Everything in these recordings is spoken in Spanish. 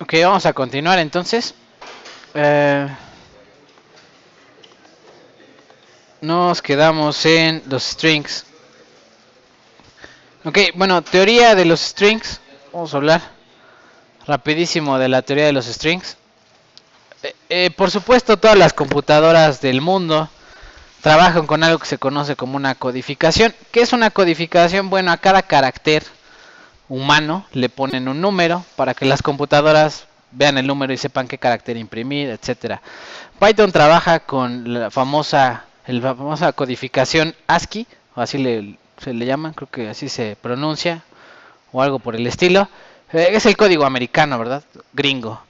Ok, vamos a continuar entonces. Nos quedamos en los strings. Ok, bueno, teoría de los strings. Vamos a hablar rapidísimo de la teoría de los strings. Por supuesto, todas las computadoras del mundo trabajan con algo que se conoce como una codificación. ¿Qué es una codificación? Bueno, a cada carácter humano le ponen un número para que las computadoras vean el número y sepan qué carácter imprimir, etcétera. Python trabaja con la famosa codificación ASCII, o así se le llaman, creo que así se pronuncia, o algo por el estilo. Es el código americano, ¿verdad? Gringo.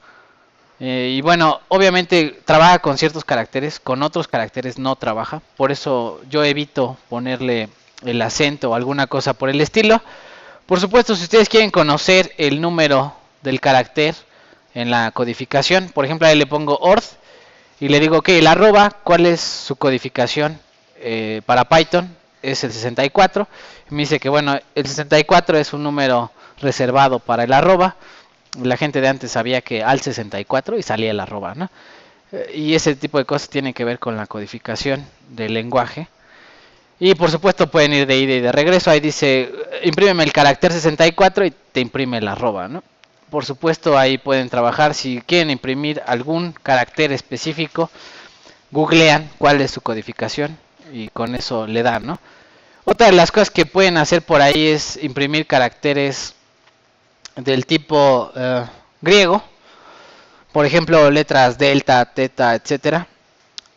Y bueno, obviamente trabaja con ciertos caracteres, con otros caracteres no trabaja. Por eso yo evito ponerle el acento o alguna cosa por el estilo. Por supuesto, si ustedes quieren conocer el número del carácter en la codificación, por ejemplo, ahí le pongo orth y le digo, ok, el arroba, ¿cuál es su codificación para Python? Es el 64. Y me dice que, bueno, el 64 es un número reservado para el arroba. La gente de antes sabía que al 64 y salía el arroba, ¿no? Y ese tipo de cosas tienen que ver con la codificación del lenguaje. Y por supuesto pueden ir de ida y de regreso. Ahí dice, imprímeme el carácter 64 y te imprime el arroba, ¿no? Por supuesto ahí pueden trabajar. Si quieren imprimir algún carácter específico, googlean cuál es su codificación y con eso le dan, ¿no? Otra de las cosas que pueden hacer por ahí es imprimir caracteres del tipo griego, por ejemplo letras delta, teta, etcétera.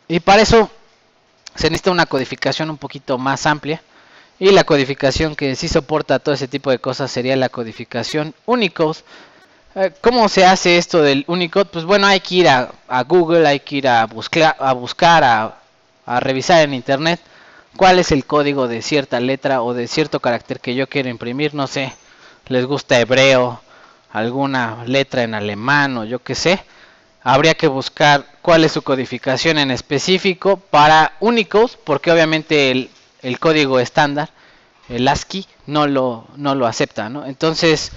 Y para eso se necesita una codificación un poquito más amplia, y la codificación que sí soporta todo ese tipo de cosas sería la codificación Unicode. ¿Cómo se hace esto del Unicode? Pues bueno, hay que ir a Google, hay que ir a buscar, a revisar en internet cuál es el código de cierta letra o de cierto carácter que yo quiero imprimir. No sé, les gusta hebreo, alguna letra en alemán o yo qué sé. Habría que buscar cuál es su codificación en específico para Unicode, porque obviamente el código estándar, el ASCII, no lo acepta, ¿no? Entonces,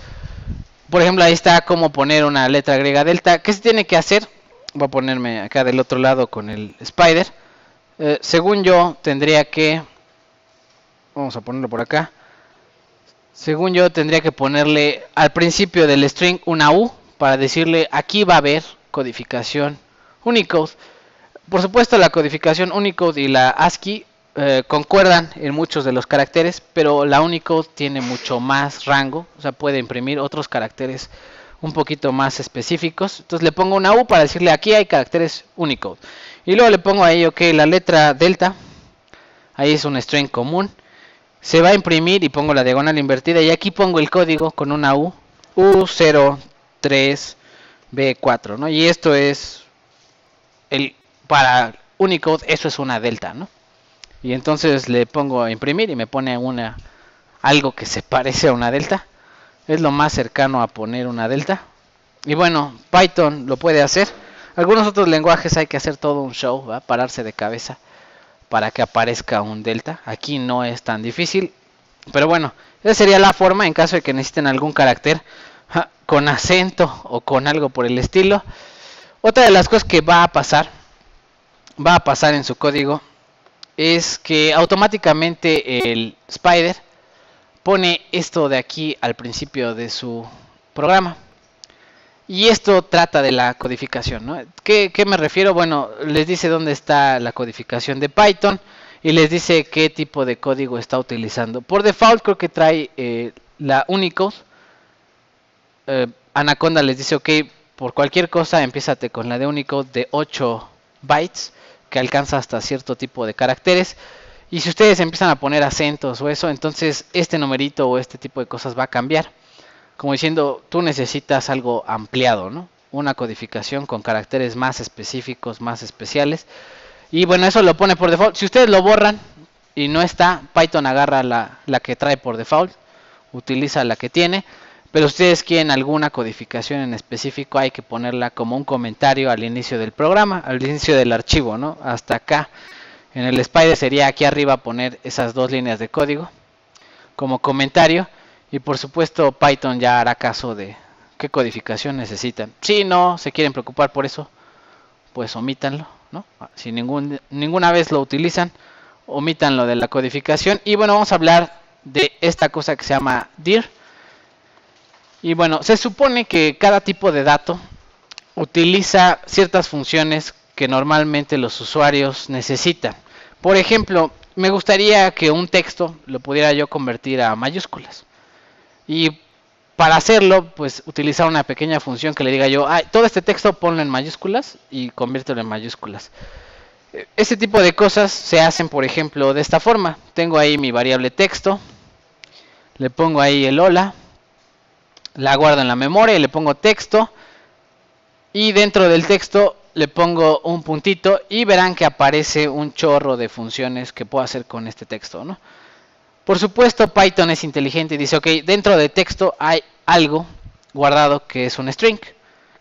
por ejemplo, ahí está cómo poner una letra griega delta. ¿Qué se tiene que hacer? Voy a ponerme acá del otro lado con el spider. Según yo, tendría que... Vamos a ponerlo por acá. Según yo, tendría que ponerle al principio del string una U para decirle aquí va a haber codificación Unicode. Por supuesto, la codificación Unicode y la ASCII concuerdan en muchos de los caracteres, pero la Unicode tiene mucho más rango, o sea, puede imprimir otros caracteres un poquito más específicos. Entonces le pongo una U para decirle aquí hay caracteres Unicode. Y luego le pongo ahí, ok, la letra delta, ahí es un string común. Se va a imprimir y pongo la diagonal invertida y aquí pongo el código con una U, U03B4, ¿no? Y esto es para Unicode, eso es una delta, ¿no? Y entonces le pongo a imprimir y me pone algo que se parece a una delta. Es lo más cercano a poner una delta. Y bueno, Python lo puede hacer. Algunos otros lenguajes hay que hacer todo un show, ¿va? Pararse de cabeza para que aparezca un delta. Aquí no es tan difícil. Pero bueno, esa sería la forma en caso de que necesiten algún carácter con acento o con algo por el estilo. Otra de las cosas que va a pasar en su código es que automáticamente el Spider pone esto de aquí al principio de su programa. Y esto trata de la codificación, ¿no? ¿Qué me refiero? Bueno, les dice dónde está la codificación de Python y les dice qué tipo de código está utilizando. Por default creo que trae la Unicode. Anaconda les dice, ok, por cualquier cosa empiézate con la de Unicode de 8 bytes, que alcanza hasta cierto tipo de caracteres. Y si ustedes empiezan a poner acentos o eso, entonces este numerito o este tipo de cosas va a cambiar. Como diciendo, tú necesitas algo ampliado, ¿no? Una codificación con caracteres más específicos, más especiales. Y bueno, eso lo pone por default. Si ustedes lo borran y no está, Python agarra la que trae por default, utiliza la que tiene. Pero si ustedes quieren alguna codificación en específico, hay que ponerla como un comentario al inicio del programa, al inicio del archivo, ¿no? Hasta acá. En el Spider sería aquí arriba poner esas dos líneas de código como comentario. Y por supuesto Python ya hará caso de qué codificación necesitan. Si no se quieren preocupar por eso, pues omítanlo, ¿no? Si ninguna vez lo utilizan, omitan lo de la codificación. Y bueno, vamos a hablar de esta cosa que se llama dir. Y bueno, se supone que cada tipo de dato utiliza ciertas funciones que normalmente los usuarios necesitan. Por ejemplo, me gustaría que un texto lo pudiera yo convertir a mayúsculas. Y para hacerlo, pues utilizar una pequeña función que le diga yo, todo este texto ponlo en mayúsculas y conviértelo en mayúsculas. Este tipo de cosas se hacen, por ejemplo, de esta forma. Tengo ahí mi variable texto, le pongo ahí el hola, la guardo en la memoria y le pongo texto. Y dentro del texto le pongo un puntito y verán que aparece un chorro de funciones que puedo hacer con este texto, ¿no? Por supuesto, Python es inteligente y dice, ok, dentro de texto hay algo guardado que es un string.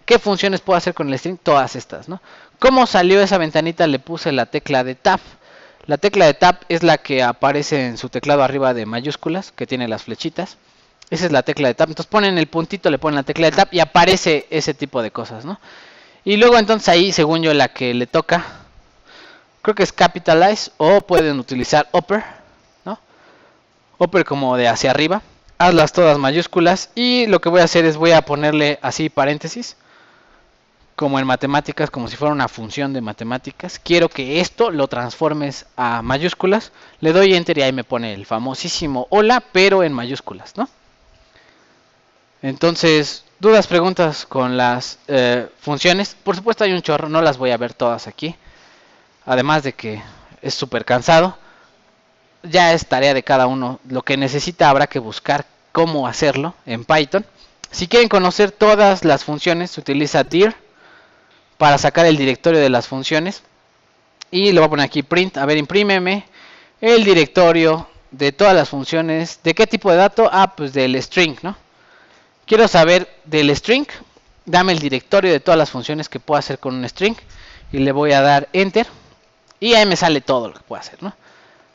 ¿Qué funciones puedo hacer con el string? Todas estas, ¿no? ¿Cómo salió esa ventanita? Le puse la tecla de tab. La tecla de tab es la que aparece en su teclado arriba de mayúsculas, que tiene las flechitas. Esa es la tecla de tab. Entonces ponen el puntito, le ponen la tecla de tab y aparece ese tipo de cosas, ¿no? Y luego entonces ahí, según yo, la que le toca, creo que es capitalize, o pueden utilizar upper, ¿no? Upper como de hacia arriba. Hazlas todas mayúsculas. Y lo que voy a hacer es voy a ponerle así paréntesis, como en matemáticas, como si fuera una función de matemáticas. Quiero que esto lo transformes a mayúsculas. Le doy enter y ahí me pone el famosísimo hola, pero en mayúsculas, ¿no? Entonces, dudas, preguntas con las funciones. Por supuesto hay un chorro, no las voy a ver todas aquí. Además de que es súper cansado. Ya es tarea de cada uno. Lo que necesita habrá que buscar cómo hacerlo en Python. Si quieren conocer todas las funciones, se utiliza dir para sacar el directorio de las funciones. Y le voy a poner aquí print. A ver, imprímeme el directorio de todas las funciones. ¿De qué tipo de dato? Pues del string, ¿no? Quiero saber del string. Dame el directorio de todas las funciones que puedo hacer con un string. Y le voy a dar enter. Y ahí me sale todo lo que puedo hacer, ¿no?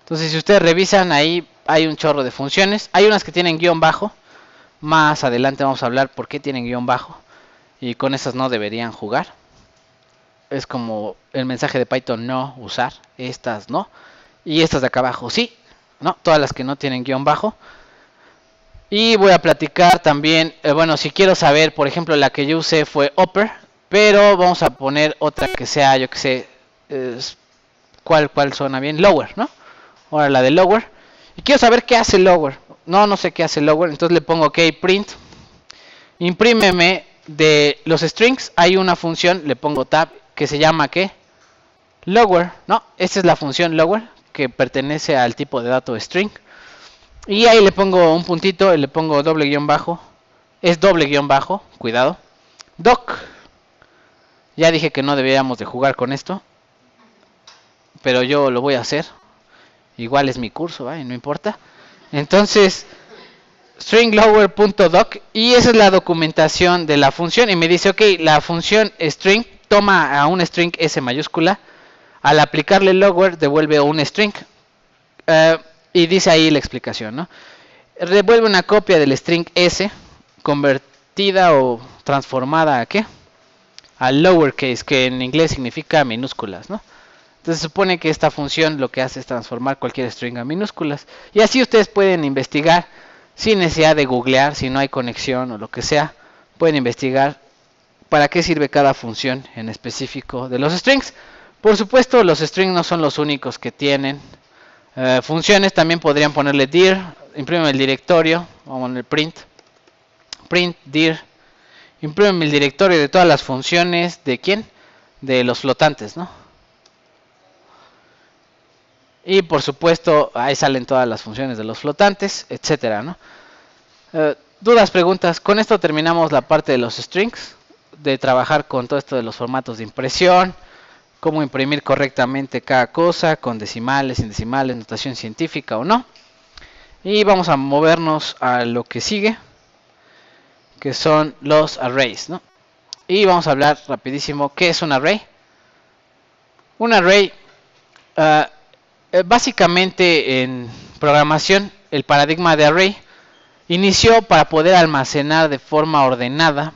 Entonces, si ustedes revisan, ahí hay un chorro de funciones. Hay unas que tienen guión bajo. Más adelante vamos a hablar por qué tienen guión bajo. Y con esas no deberían jugar. Es como el mensaje de Python, no usar. Estas no. Y estas de acá abajo sí. No, todas las que no tienen guión bajo. Y voy a platicar también, bueno, si quiero saber, por ejemplo, la que yo usé fue upper. Pero vamos a poner otra que sea, yo que sé, ¿cuál suena bien? Lower, ¿no? Ahora la de lower. Y quiero saber qué hace lower. No sé qué hace lower. Entonces le pongo ok, print. Imprímeme de los strings. Hay una función, le pongo tab, que se llama ¿qué? Lower, ¿no? Esta es la función lower, que pertenece al tipo de dato string. Y ahí le pongo un puntito y le pongo doble guión bajo. Es doble guión bajo, cuidado. Doc. Ya dije que no deberíamos de jugar con esto. Pero yo lo voy a hacer. Igual es mi curso, ¿eh? No importa. Entonces, stringlower.doc. Y esa es la documentación de la función. Y me dice, ok, la función string toma a un string S mayúscula. Al aplicarle lower, devuelve un string. Y dice ahí la explicación, ¿no? Devuelve una copia del string S convertida o transformada a ¿qué? A lowercase, que en inglés significa minúsculas, ¿no? Entonces se supone que esta función lo que hace es transformar cualquier string a minúsculas. Y así ustedes pueden investigar sin necesidad de googlear, si no hay conexión o lo que sea. Pueden investigar para qué sirve cada función en específico de los strings. Por supuesto, los strings no son los únicos que tienen funciones. También podrían ponerle dir, imprime el directorio, vamos a poner print dir, imprime el directorio de todas las funciones. ¿De quién? De los flotantes, ¿no? Y por supuesto, ahí salen todas las funciones de los flotantes, etcétera, ¿no? Dudas, preguntas. Con esto terminamos la parte de los strings, de trabajar con todo esto de los formatos de impresión, cómo imprimir correctamente cada cosa, con decimales, sin decimales, notación científica o no. Y vamos a movernos a lo que sigue, que son los arrays, ¿no? Y vamos a hablar rapidísimo, ¿qué es un array? Un array, básicamente en programación, el paradigma de array inició para poder almacenar de forma ordenada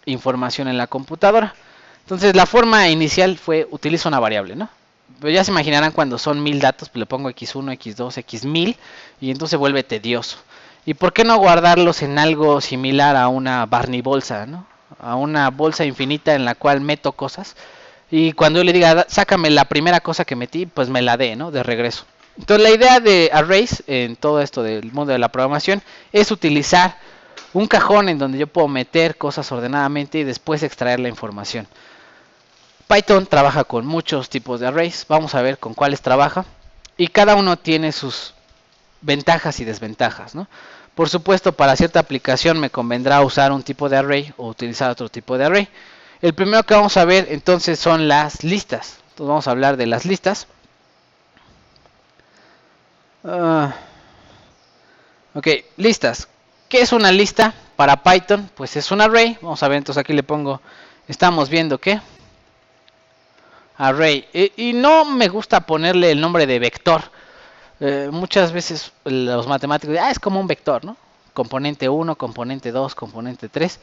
información en la computadora. Entonces la forma inicial fue utilizo una variable, ¿no? Pero ya se imaginarán cuando son 1000 datos, pues le pongo x1, x2, x1000 y entonces vuelve tedioso. ¿Y por qué no guardarlos en algo similar a una Barney bolsa, ¿no? A una bolsa infinita en la cual meto cosas y cuando yo le diga sácame la primera cosa que metí, pues me la dé, ¿no? De regreso. Entonces la idea de arrays en todo esto del mundo de la programación es utilizar un cajón en donde yo puedo meter cosas ordenadamente y después extraer la información. Python trabaja con muchos tipos de arrays, vamos a ver con cuáles trabaja y cada uno tiene sus ventajas y desventajas, ¿no? Por supuesto, para cierta aplicación me convendrá usar un tipo de array o utilizar otro tipo de array. El primero que vamos a ver entonces son las listas. Entonces vamos a hablar de las listas. Ok, listas. ¿Qué es una lista para Python? Pues es un array. Vamos a ver, entonces aquí le pongo, estamos viendo que array. Y no me gusta ponerle el nombre de vector. Muchas veces los matemáticos dicen, es como un vector, ¿no? Componente 1, componente 2, componente 3.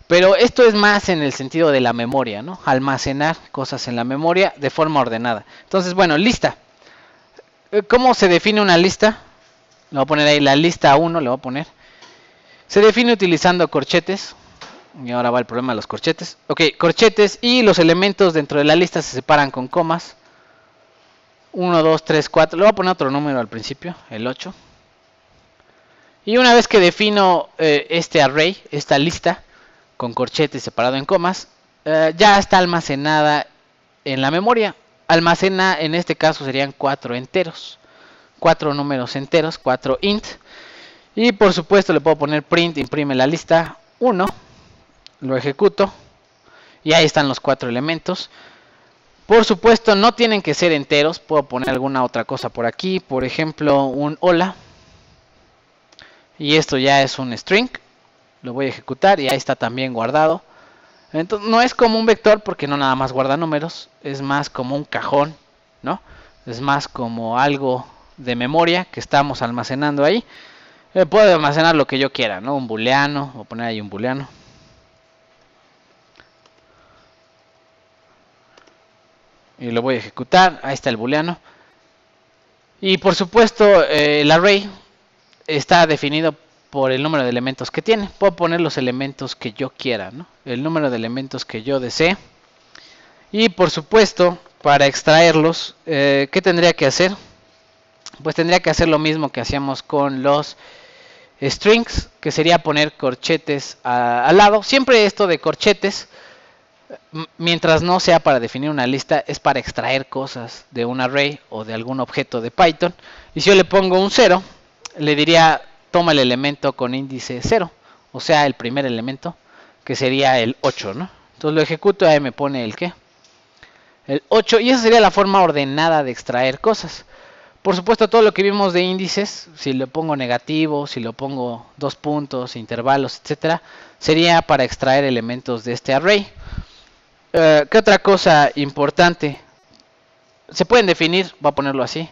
Pero esto es más en el sentido de la memoria, ¿no? Almacenar cosas en la memoria de forma ordenada. Entonces, bueno, lista. ¿Cómo se define una lista? Le voy a poner ahí la lista 1, le voy a poner. Se define utilizando corchetes. Y ahora va el problema de los corchetes. Ok, corchetes y los elementos dentro de la lista se separan con comas. 1, 2, 3, 4. Le voy a poner otro número al principio, el 8. Y una vez que defino este array, esta lista, con corchetes separado en comas, ya está almacenada en la memoria. Almacena, en este caso serían 4 enteros. 4 números enteros, 4 int. Y por supuesto le puedo poner print, imprime la lista 1. Lo ejecuto. Y ahí están los 4 elementos. Por supuesto no tienen que ser enteros, puedo poner alguna otra cosa por aquí, por ejemplo un hola. Y esto ya es un string, lo voy a ejecutar y ahí está también guardado. Entonces no es como un vector porque no nada más guarda números, es más como un cajón, ¿no? Es más como algo de memoria que estamos almacenando ahí. Puedo almacenar lo que yo quiera, ¿no? Un booleano, voy a poner ahí un booleano. Y lo voy a ejecutar, ahí está el booleano. Y por supuesto el array está definido por el número de elementos que tiene. Puedo poner los elementos que yo quiera, ¿no? El número de elementos que yo desee. Y por supuesto, para extraerlos, ¿qué tendría que hacer? Pues tendría que hacer lo mismo que hacíamos con los strings, que sería poner corchetes al lado. Siempre esto de corchetes, mientras no sea para definir una lista, es para extraer cosas de un array o de algún objeto de Python. Y si yo le pongo un 0, le diría toma el elemento con índice 0, o sea el primer elemento, que sería el 8, ¿no? Entonces lo ejecuto y ahí me pone el ¿qué? El 8, y esa sería la forma ordenada de extraer cosas. Por supuesto todo lo que vimos de índices, si lo pongo negativo, si lo pongo 2 puntos, intervalos, etcétera, sería para extraer elementos de este array. ¿Qué otra cosa importante? Se pueden definir, voy a ponerlo así,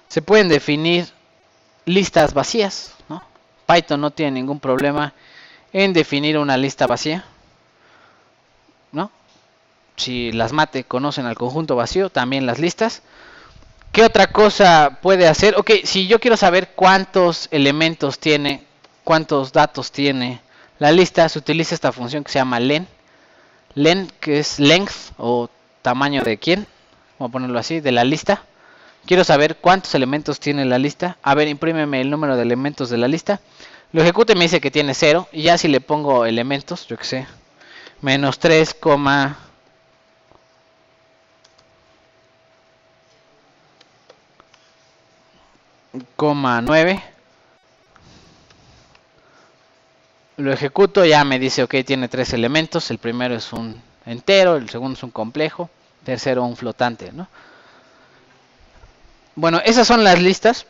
se pueden definir listas vacías, ¿no? Python no tiene ningún problema en definir una lista vacía, ¿no? Si las mate conocen al conjunto vacío, también las listas. ¿Qué otra cosa puede hacer? Ok, si yo quiero saber cuántos elementos tiene, cuántos datos tiene la lista, se utiliza esta función que se llama len. Len, que es length o tamaño de quién, vamos a ponerlo así, de la lista. Quiero saber cuántos elementos tiene la lista. A ver, imprímeme el número de elementos de la lista. Lo ejecuto y me dice que tiene 0. Y ya si le pongo elementos, yo que sé, menos 3,9. Lo ejecuto, ya me dice, ok, tiene 3 elementos. El primero es un entero, el segundo es un complejo, tercero un flotante, ¿no? Bueno, esas son las listas.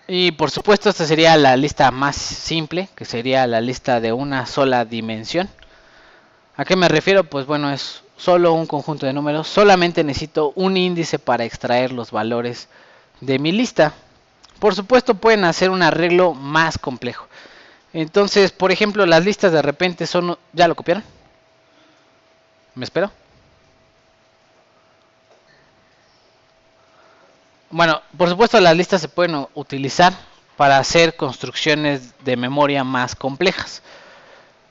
Y por supuesto esta sería la lista más simple, que sería la lista de una sola dimensión. ¿A qué me refiero? Pues bueno, es solo un conjunto de números. Solamente necesito un índice para extraer los valores de mi lista. Por supuesto pueden hacer un arreglo más complejo. Entonces, por ejemplo, las listas de repente son... ¿Ya lo copiaron? ¿Me espero? Bueno, por supuesto las listas se pueden utilizar para hacer construcciones de memoria más complejas.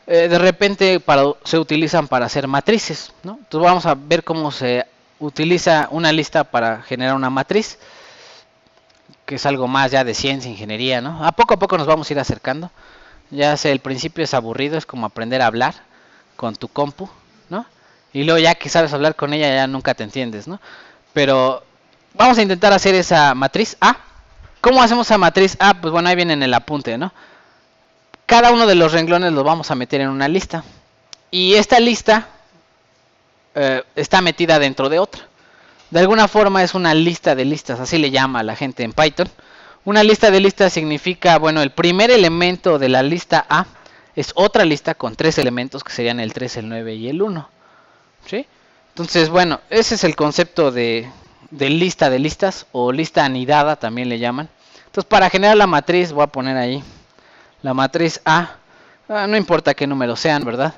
De repente se utilizan para hacer matrices, ¿no? Entonces vamos a ver cómo se utiliza una lista para generar una matriz, que es algo más ya de ciencia, ingeniería, ¿no? A poco nos vamos a ir acercando. Ya sé, el principio es aburrido, es como aprender a hablar con tu compu, ¿no? Y luego ya que sabes hablar con ella ya nunca te entiendes, ¿no? Pero vamos a intentar hacer esa matriz A. ¿Cómo hacemos esa matriz A? Pues bueno, ahí viene en el apunte, ¿no? Cada uno de los renglones los vamos a meter en una lista. Y esta lista está metida dentro de otra. De alguna forma es una lista de listas, así le llama a la gente en Python. Una lista de listas significa, bueno, el primer elemento de la lista A es otra lista con 3 elementos que serían el 3, el 9 y el 1. ¿Sí? Entonces, bueno, ese es el concepto de lista de listas o lista anidada también le llaman. Entonces, para generar la matriz voy a poner ahí la matriz A. No importa qué números sean, ¿verdad?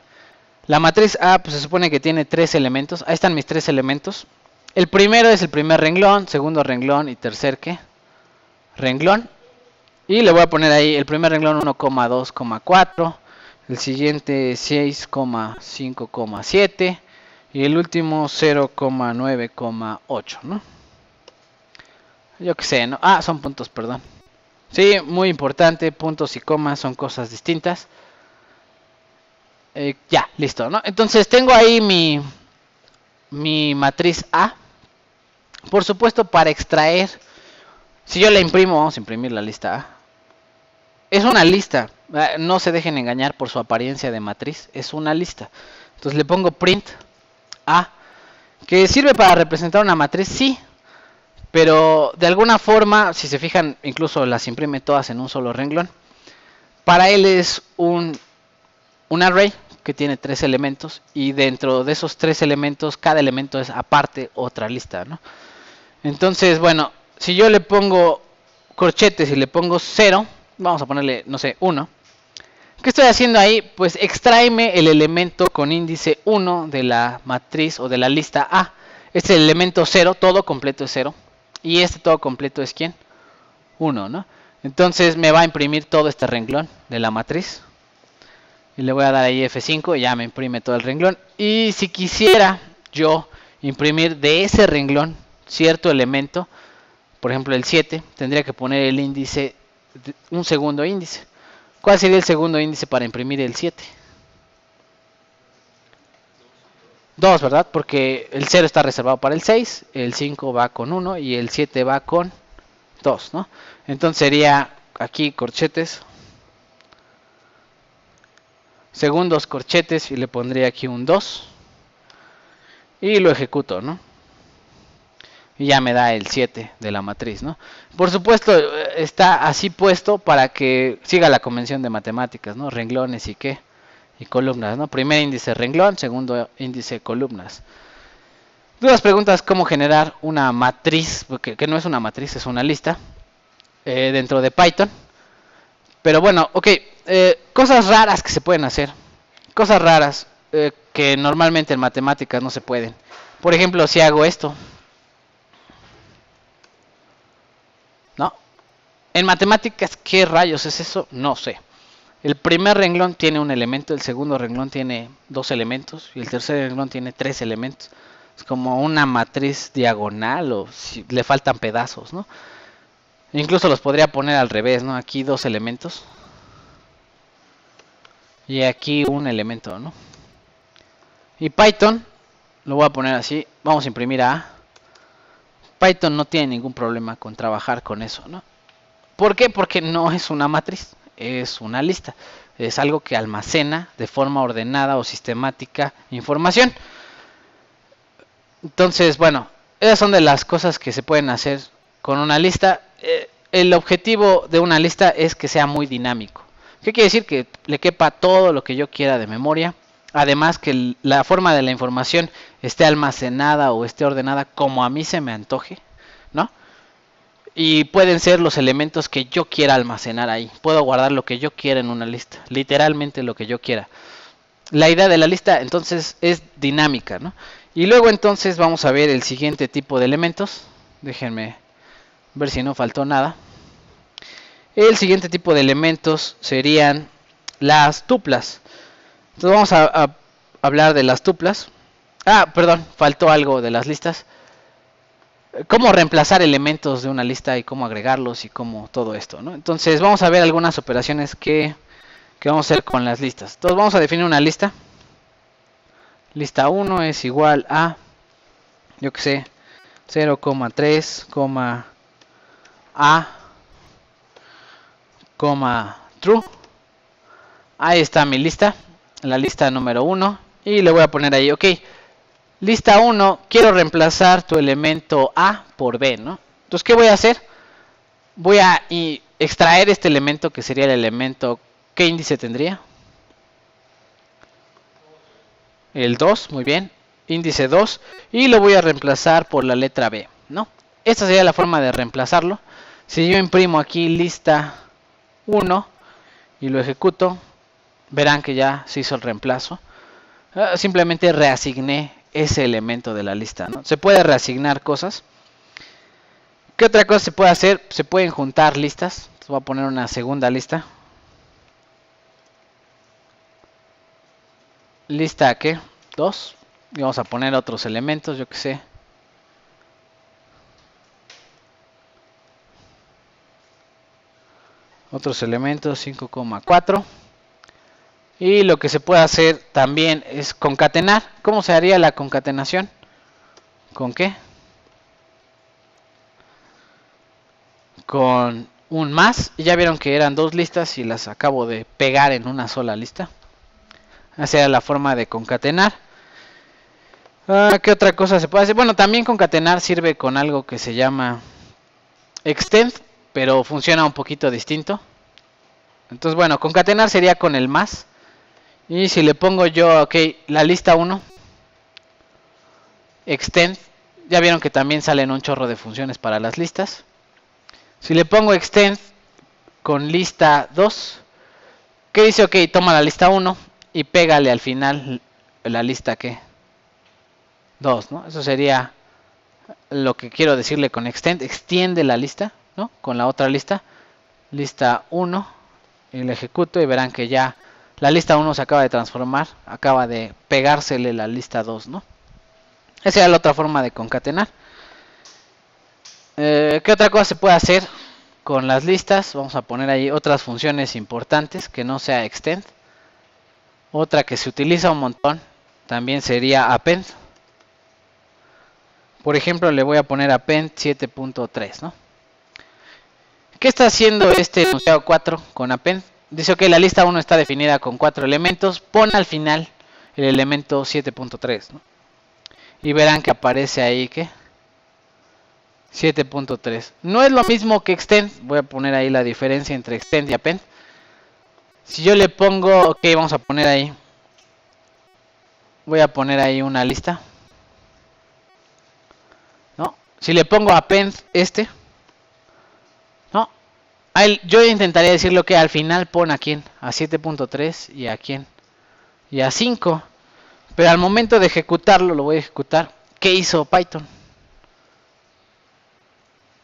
La matriz A pues se supone que tiene 3 elementos. Ahí están mis 3 elementos. El primero es el primer renglón, segundo renglón y tercer ¿qué? Renglón. Y le voy a poner ahí el primer renglón 1,2,4, el siguiente 6,5,7 y el último 0,9,8, ¿no? Yo qué sé, ¿no? Ah, son puntos, perdón. Sí, muy importante, puntos y comas son cosas distintas. Ya, listo, ¿no? Entonces tengo ahí mi matriz A. Por supuesto, para extraer, si yo la imprimo, vamos a imprimir la lista A. Es una lista, no se dejen engañar por su apariencia de matriz, es una lista. Entonces le pongo print A, que sirve para representar una matriz, sí, pero de alguna forma, si se fijan, incluso las imprime todas en un solo renglón. Para él es un array que tiene 3 elementos y dentro de esos 3 elementos, cada elemento es aparte otra lista, ¿no? Entonces, bueno, si yo le pongo corchetes y le pongo 0, vamos a ponerle, no sé, 1. ¿Qué estoy haciendo ahí? Pues extráeme el elemento con índice 1 de la matriz o de la lista A. Este es el elemento 0, todo completo es 0. Y este todo completo es ¿quién? 1, ¿no? Entonces me va a imprimir todo este renglón de la matriz. Y le voy a dar ahí F5 y ya me imprime todo el renglón. Y si quisiera yo imprimir de ese renglón cierto elemento, por ejemplo el 7, tendría que poner el índice, un segundo índice. ¿Cuál sería el segundo índice para imprimir el 7? 2, ¿verdad? Porque el 0 está reservado para el 6, el 5 va con 1 y el 7 va con 2, ¿no? Entonces sería aquí corchetes, segundos corchetes y le pondría aquí un 2 y lo ejecuto, ¿no? Y ya me da el 7 de la matriz, ¿no? Por supuesto, está así puesto para que siga la convención de matemáticas, ¿no? Renglones y qué, y columnas, ¿no? Primer índice renglón, segundo índice columnas. Dudas, preguntas, cómo generar una matriz, porque que no es una matriz, es una lista, dentro de Python. Pero bueno, ok, cosas raras que se pueden hacer, cosas raras que normalmente en matemáticas no se pueden. Por ejemplo, si hago esto, ¿no? En matemáticas, ¿qué rayos es eso? No sé. El primer renglón tiene un elemento, el segundo renglón tiene 2 elementos y el tercer renglón tiene 3 elementos. Es como una matriz diagonal o si le faltan pedazos, ¿no? Incluso los podría poner al revés, ¿no? Aquí 2 elementos y aquí un elemento, ¿no? Y Python, lo voy a poner así, vamos a imprimir A. Python no tiene ningún problema con trabajar con eso, ¿no? ¿Por qué? Porque no es una matriz, es una lista. Es algo que almacena de forma ordenada o sistemática información. Entonces, bueno, esas son de las cosas que se pueden hacer con una lista. El objetivo de una lista es que sea muy dinámico. ¿Qué quiere decir? Que le quepa todo lo que yo quiera de memoria. Además que la forma de la información esté almacenada o esté ordenada como a mí se me antoje, ¿no? Y pueden ser los elementos que yo quiera almacenar ahí. Puedo guardar lo que yo quiera en una lista, literalmente lo que yo quiera. La idea de la lista entonces es dinámica, ¿no? Y luego entonces vamos a ver el siguiente tipo de elementos. Déjenme ver si no faltó nada. El siguiente tipo de elementos serían las tuplas. Entonces vamos a hablar de las tuplas. Perdón, faltó algo de las listas. Cómo reemplazar elementos de una lista y cómo agregarlos y cómo todo esto, ¿no? Entonces vamos a ver algunas operaciones que vamos a hacer con las listas. Entonces vamos a definir una lista. Lista 1 es igual a, yo que sé, 0,3, A, true. Ahí está mi lista, la lista número 1. Y le voy a poner ahí, ok, lista 1, quiero reemplazar tu elemento A por B, ¿no? Entonces, ¿qué voy a hacer? Voy a extraer este elemento que sería el elemento, ¿qué índice tendría? El 2, muy bien, índice 2, y lo voy a reemplazar por la letra B, ¿no? Esta sería la forma de reemplazarlo. Si yo imprimo aquí lista 1 y lo ejecuto, verán que ya se hizo el reemplazo. Simplemente reasigné ese elemento de la lista, ¿no? Se puede reasignar cosas. ¿Qué otra cosa se puede hacer? Se pueden juntar listas. Entonces voy a poner una segunda lista. Lista ¿qué? 2. Y vamos a poner otros elementos, yo que sé. Otros elementos 5,4. Y lo que se puede hacer también es concatenar. ¿Cómo se haría la concatenación? ¿Con qué? Con un más. Ya vieron que eran dos listas y las acabo de pegar en una sola lista. Esa era la forma de concatenar. ¿Qué otra cosa se puede hacer? Bueno, también concatenar sirve con algo que se llama extend, pero funciona un poquito distinto. Entonces, bueno, concatenar sería con el más. Y si le pongo yo, ok, la lista 1, extend, ya vieron que también salen un chorro de funciones para las listas. Si le pongo extend con lista 2, ¿qué dice? Ok, toma la lista 1 y pégale al final la lista ¿qué? 2, ¿no? Eso sería lo que quiero decirle con extend. Extiende la lista, ¿no? Con la otra lista, lista 1, y la ejecuto y verán que ya la lista 1 se acaba de transformar, acaba de pegársele la lista 2, ¿no? Esa es la otra forma de concatenar. ¿Qué otra cosa se puede hacer con las listas? Vamos a poner ahí otras funciones importantes que no sea extend. Otra que se utiliza un montón también sería append. Por ejemplo, le voy a poner append 7.3, ¿no? ¿Qué está haciendo este enunciado 4 con append? Dice que la lista 1 está definida con 4 elementos. Pon al final el elemento 7.3, ¿no? Y verán que aparece ahí que 7.3. No es lo mismo que extend. Voy a poner ahí la diferencia entre extend y append. Si yo le pongo, ok, vamos a poner ahí. Voy a poner ahí una lista. ¿No? Si le pongo append ¿no? Yo intentaría decirlo que al final pon a quién, a 7.3 y a quién, y a 5. Pero al momento de ejecutarlo, lo voy a ejecutar. ¿Qué hizo Python?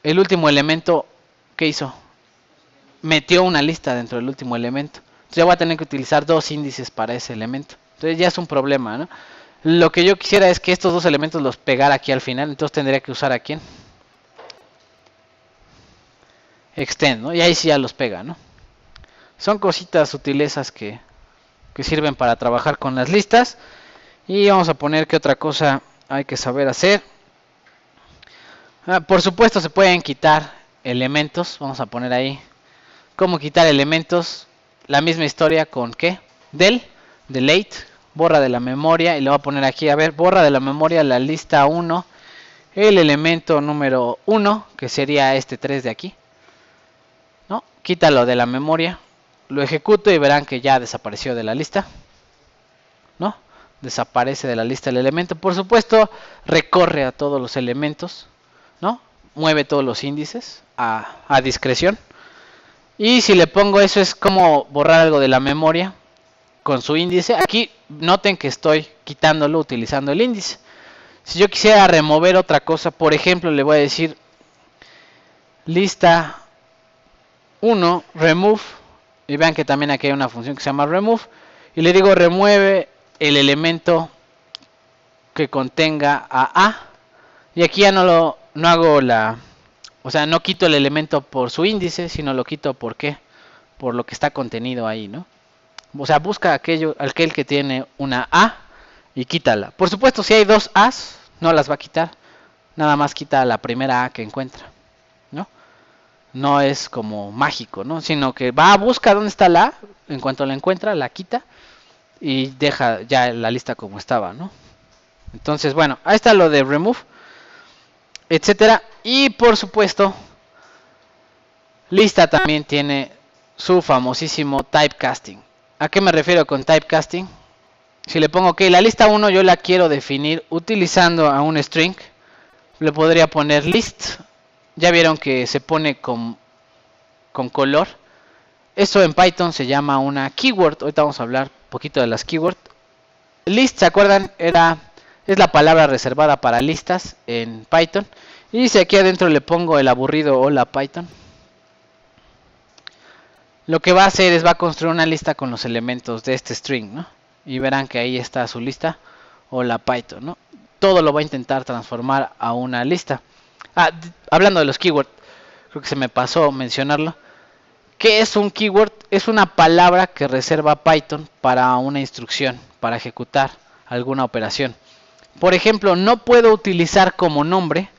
El último elemento, ¿qué hizo? Metió una lista dentro del último elemento. Entonces ya voy a tener que utilizar dos índices para ese elemento. Entonces ya es un problema, ¿no? Lo que yo quisiera es que estos dos elementos los pegara aquí al final. Entonces tendría que usar a quién. Extend, ¿no? Y ahí sí ya los pega, ¿no? Son cositas, sutilezas que sirven para trabajar con las listas. Y vamos a poner que otra cosa hay que saber hacer. Por supuesto se pueden quitar elementos. Vamos a poner ahí cómo quitar elementos. La misma historia con ¿qué? Delete, borra de la memoria. Y le voy a poner aquí, a ver, borra de la memoria la lista 1, el elemento número 1, que sería este 3 de aquí, ¿no? Quítalo de la memoria. Lo ejecuto y verán que ya desapareció de la lista, ¿no? Desaparece de la lista el elemento. Por supuesto, recorre a todos los elementos, ¿no? mueve todos los índices a discreción. Y si le pongo eso es como borrar algo de la memoria con su índice. Aquí noten que estoy quitándolo utilizando el índice. Si yo quisiera remover otra cosa, por ejemplo, le voy a decir lista 1, remove. Y vean que también aquí hay una función que se llama remove. Y le digo remueve el elemento que contenga a. Y aquí ya no hago o sea, no quito el elemento por su índice, sino lo quito por qué, por lo que está contenido ahí, ¿no? O sea, busca aquel que tiene una A y quítala. Por supuesto, si hay dos A's, no las va a quitar. Nada más quita la primera A que encuentra, ¿no? No es como mágico, ¿no? Sino que va a buscar dónde está la A, en cuanto la encuentra, la quita y deja ya la lista como estaba, ¿no? Entonces, bueno, ahí está lo de remove, etcétera. Y por supuesto, lista también tiene su famosísimo typecasting. ¿A qué me refiero con typecasting? Si le pongo que la lista 1 yo la quiero definir utilizando a un string, le podría poner list. Ya vieron que se pone con color. Eso en Python se llama una keyword. Ahorita vamos a hablar un poquito de las keywords. List, ¿se acuerdan? Es la palabra reservada para listas en Python. Y si aquí adentro le pongo el aburrido hola Python, lo que va a hacer es va a construir una lista con los elementos de este string, ¿no? Y verán que ahí está su lista hola Python, ¿no? Todo lo va a intentar transformar a una lista. Hablando de los keywords, creo que se me pasó mencionarlo. ¿Qué es un keyword? Es una palabra que reserva Python para una instrucción, para ejecutar alguna operación. Por ejemplo, no puedo utilizar como nombre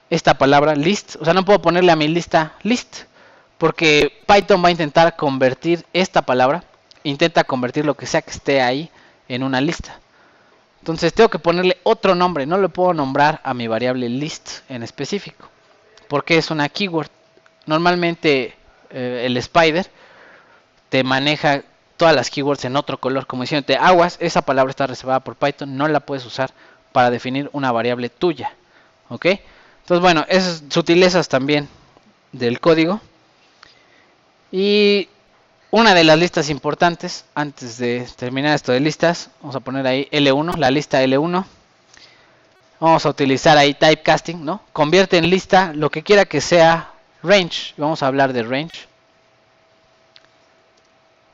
esta palabra list, o sea, no puedo ponerle a mi lista list, porque Python va a intentar convertir esta palabra, intenta convertir lo que sea que esté ahí en una lista. Entonces tengo que ponerle otro nombre, no le puedo nombrar a mi variable list en específico, porque es una keyword. Normalmente el Spider te maneja todas las keywords en otro color, como diciéndote aguas, esa palabra está reservada por Python, no la puedes usar para definir una variable tuya, ¿ok? Entonces bueno, esas sutilezas también del código. Y una de las listas importantes, antes de terminar esto de listas, vamos a poner ahí L1, la lista L1. Vamos a utilizar ahí typecasting, ¿no? Convierte en lista lo que quiera que sea range. Vamos a hablar de range.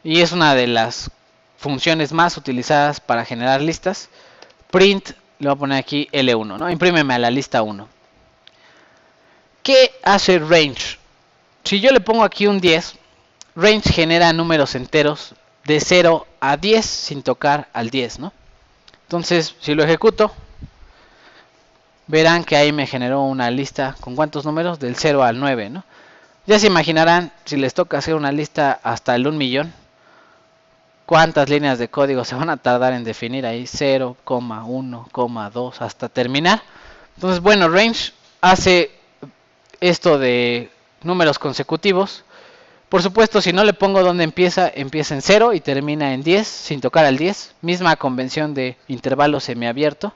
Y es una de las funciones más utilizadas para generar listas. Print, le voy a poner aquí L1, ¿no? Imprímeme a la lista 1. ¿Qué hace range? Si yo le pongo aquí un 10, range genera números enteros de 0 a 10 sin tocar al 10, ¿no? Entonces, si lo ejecuto, verán que ahí me generó una lista con cuántos números, del 0 al 9, ¿no? Ya se imaginarán, si les toca hacer una lista hasta el 1.000.000, cuántas líneas de código se van a tardar en definir ahí, 0, 1, 2, hasta terminar. Entonces, bueno, range hace esto de números consecutivos. Por supuesto, si no le pongo donde empieza en 0 y termina en 10 sin tocar al 10. Misma convención de intervalo semiabierto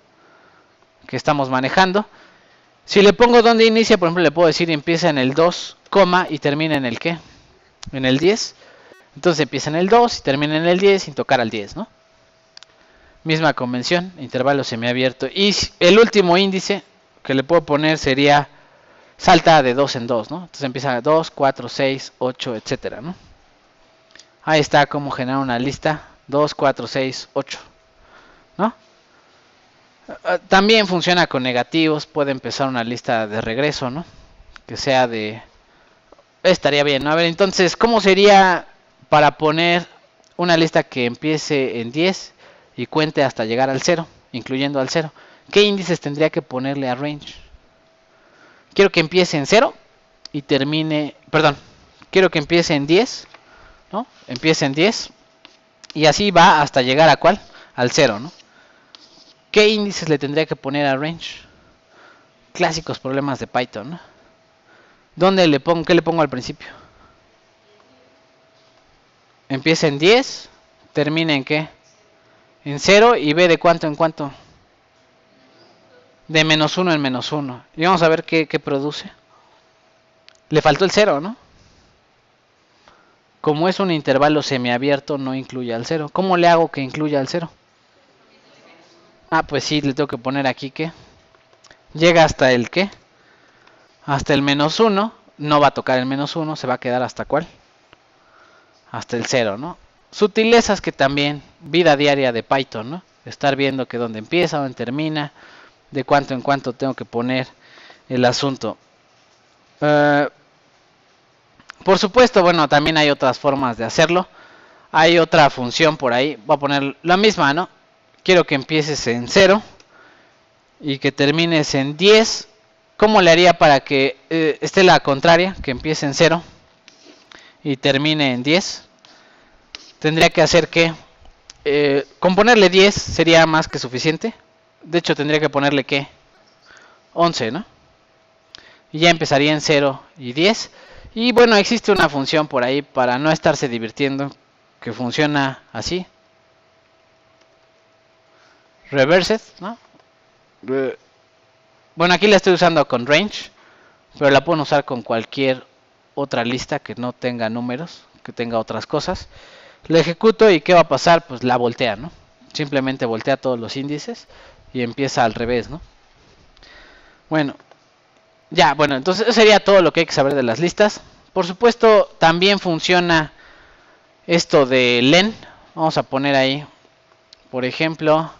que estamos manejando. Si le pongo donde inicia, por ejemplo, le puedo decir empieza en el 2, y termina en el ¿qué? En el 10. Entonces empieza en el 2 y termina en el 10 sin tocar al 10, ¿no? Misma convención, intervalo semiabierto. Y el último índice que le puedo poner sería salta de 2 en 2, ¿no? Entonces empieza 2, 4, 6, 8, etcétera, ¿no? Ahí está cómo generar una lista 2, 4, 6, 8, ¿no? También funciona con negativos, puede empezar una lista de regreso, ¿no? Que sea de... Estaría bien, ¿no? A ver, entonces, ¿cómo sería para poner una lista que empiece en 10 y cuente hasta llegar al 0, incluyendo al 0? ¿Qué índices tendría que ponerle a range? Quiero que empiece en 0 y termine... Perdón, quiero que empiece en 10, ¿no? Empiece en 10 y así va hasta llegar a ¿cuál? Al 0, ¿no? ¿Qué índices le tendría que poner a range? Clásicos problemas de Python, ¿no? ¿Dónde le pongo? ¿Qué le pongo al principio? Empieza en 10, termina en ¿qué? En 0 y ve de cuánto en cuánto. de menos 1 en menos 1. Y vamos a ver qué produce. Le faltó el 0, ¿no? Como es un intervalo semiabierto, no incluye al 0. ¿Cómo le hago que incluya al 0? Ah, pues sí, le tengo que poner aquí que llega hasta el ¿qué? Hasta el menos 1. No va a tocar el menos 1, se va a quedar hasta ¿cuál? Hasta el 0, ¿no? Sutilezas que también, vida diaria de Python, ¿no? Estar viendo que dónde empieza, dónde termina, de cuánto en cuánto tengo que poner el asunto. Por supuesto, bueno, también hay otras formas de hacerlo. Hay otra función por ahí, voy a poner la misma, ¿no? Quiero que empieces en 0 y que termines en 10. ¿Cómo le haría para que esté la contraria? Que empiece en 0 y termine en 10. Tendría que hacer que con ponerle 10 sería más que suficiente. De hecho, tendría que ponerle que 11, ¿no? Y ya empezaría en 0 y 10. Y bueno, existe una función por ahí para no estarse divirtiendo que funciona así. Reversed, ¿no? Bueno, aquí la estoy usando con range, pero la pueden usar con cualquier otra lista que no tenga números, que tenga otras cosas. La ejecuto y ¿qué va a pasar? Pues la voltea, ¿no? Simplemente voltea todos los índices y empieza al revés, ¿no? Bueno, ya, bueno, entonces eso sería todo lo que hay que saber de las listas. Por supuesto, también funciona esto de len. Vamos a poner ahí, por ejemplo,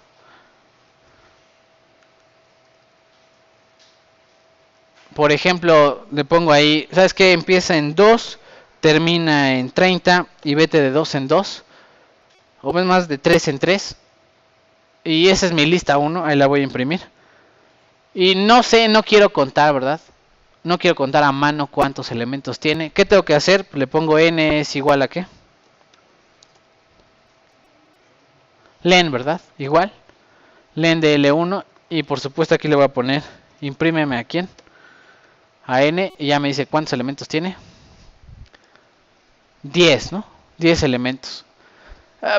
le pongo ahí, ¿sabes qué? Empieza en 2, termina en 30 y vete de 2 en 2. O ves más de 3 en 3. Y esa es mi lista 1, ahí la voy a imprimir. Y no sé, no quiero contar, ¿verdad? No quiero contar a mano cuántos elementos tiene. ¿Qué tengo que hacer? Le pongo n es igual a ¿qué? Len, ¿verdad? Igual. Len de L1. Y por supuesto aquí le voy a poner, imprímeme a quién. A n. Y ya me dice cuántos elementos tiene. 10, ¿no? 10 elementos.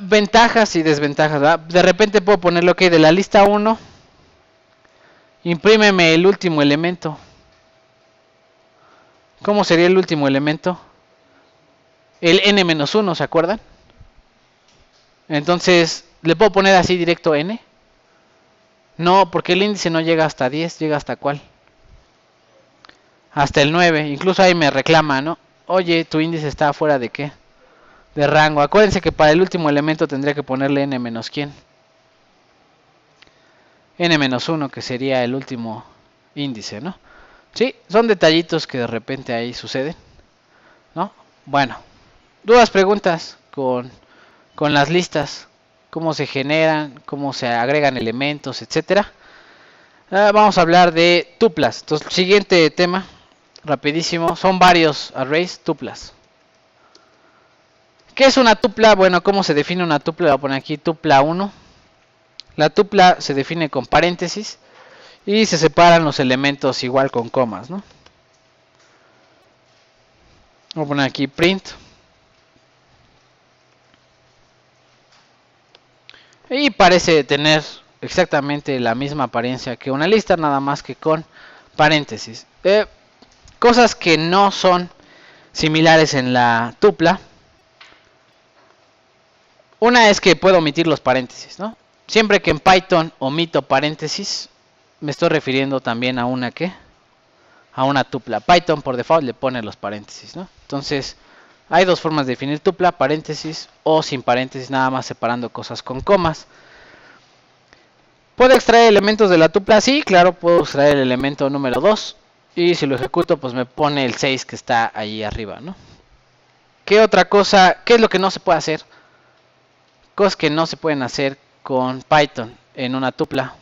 Ventajas y desventajas, ¿verdad? De repente puedo ponerlo que de la lista 1, imprímeme el último elemento. ¿Cómo sería el último elemento? El n-1, ¿se acuerdan? Entonces, ¿le puedo poner así directo n? No, porque el índice no llega hasta 10, llega hasta ¿cuál? Hasta el 9. Incluso ahí me reclama, ¿no? Oye, tu índice está fuera de ¿qué? De rango. Acuérdense que para el último elemento tendría que ponerle n menos quién. n-1, que sería el último índice, ¿no? Sí, son detallitos que de repente ahí suceden, ¿no? Bueno, dudas, preguntas con las listas, cómo se generan, cómo se agregan elementos, etcétera. Vamos a hablar de tuplas. Entonces, el siguiente tema, rapidísimo, son varios arrays, tuplas. ¿Qué es una tupla? Bueno, ¿cómo se define una tupla? Voy a poner aquí tupla 1. La tupla se define con paréntesis y se separan los elementos igual con comas, ¿no? Voy a poner aquí print. Y parece tener exactamente la misma apariencia que una lista, nada más que con paréntesis. Cosas que no son similares en la tupla. Una es que puedo omitir los paréntesis, ¿no? Siempre que en Python omito paréntesis, me estoy refiriendo también a una ¿qué? A una tupla. Python por default le pone los paréntesis, ¿no? Entonces, hay dos formas de definir tupla, paréntesis o sin paréntesis, nada más separando cosas con comas. ¿Puedo extraer elementos de la tupla? Sí, claro, puedo extraer el elemento número 2. Y si lo ejecuto, pues me pone el 6 que está ahí arriba, ¿no? ¿Qué otra cosa? ¿Qué es lo que no se puede hacer? Cosas que no se pueden hacer con Python en una tupla.